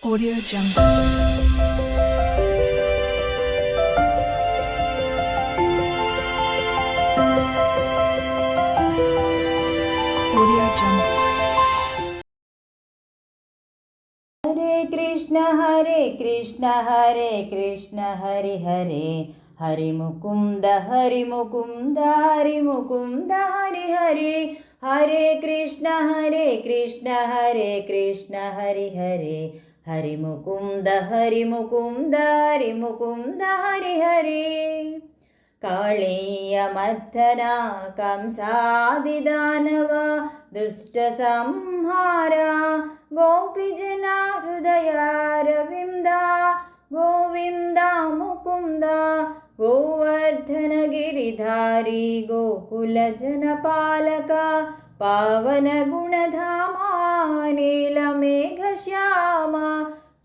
Audio Jungle. Audio Jungle. Hare Krishna Hare Krishna Hare Krishna Hare Hare Hare Mukunda Hare Mukunda Hare Mukunda Hare Hare Hare Krishna Hare Krishna Hare Krishna Hare Hare Hare Mukunda Hare Mukunda Hare Mukunda Hare Hare काळीयमर्दन कंसादिदानव दुष्टसंहार गोपीजना हृदयारविन्दा Govind Mukund गोवर्धनगिरिधारी गोकुलजनपालक पावनगुणधामा नीलमेघश्यामा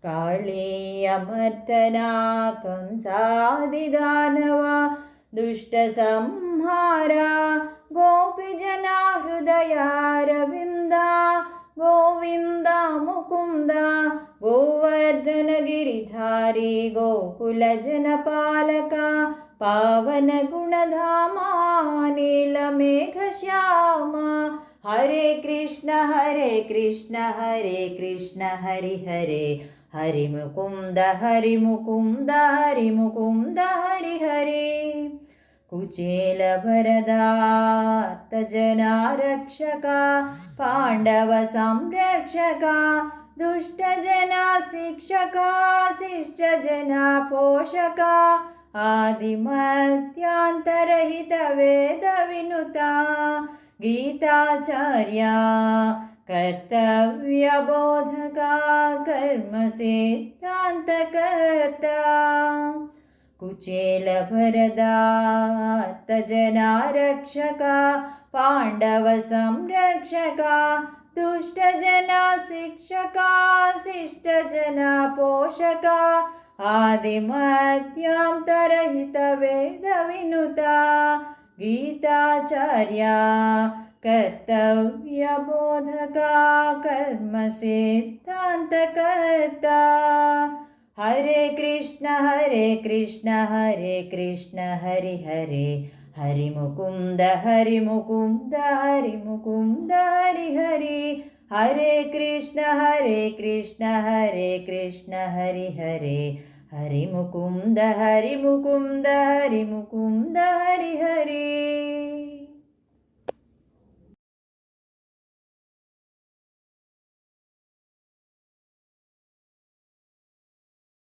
काळीयमर्दना कंसादिदानव दुष्टसंहार गोपीजना हृदयारविन्दा Govind Mukund गोवर्धनगिरिधारी गोकुलजनपालक पावनगुणधामा नीलमेघश्यामा हरे कृष्ण हरे कृष्ण हरे कृष्ण हरे हरे हरि मुकुन्द हरि मुकुन्द हरि मुकुन्द हरि हरे कुचेलभरदार्तजनारक्षक पाण्डव संरक्षक दुष्टजना शिक्षक शिष्टजना पोषक आदिमध्यान्तरहित वेदविनुता गीताचार्या कर्तव्यबोधका कर्मसिद्धान्तकर्ता कुचेलभरदार्तजनारक्षक पाण्डव संरक्षक दुष्टजना शिक्षक शिष्टजना पोषक आदिमध्यान्तरहित वेदविनुता गीताचार्या कर्तव्यबोधका कर्मसिद्धान्तकर्ता हरे कृष्ण हरे कृष्ण हरे कृष्ण हरे हरे हरि मुकुन्द हरि मुकुन्द हरि मुकुन्द हरि हरि हरे कृष्ण हरे कृष्ण हरे कृष्ण हरि हरे हरि मुकुन्द हरि मुकुन्द हरि मुकुन्द हरि हरि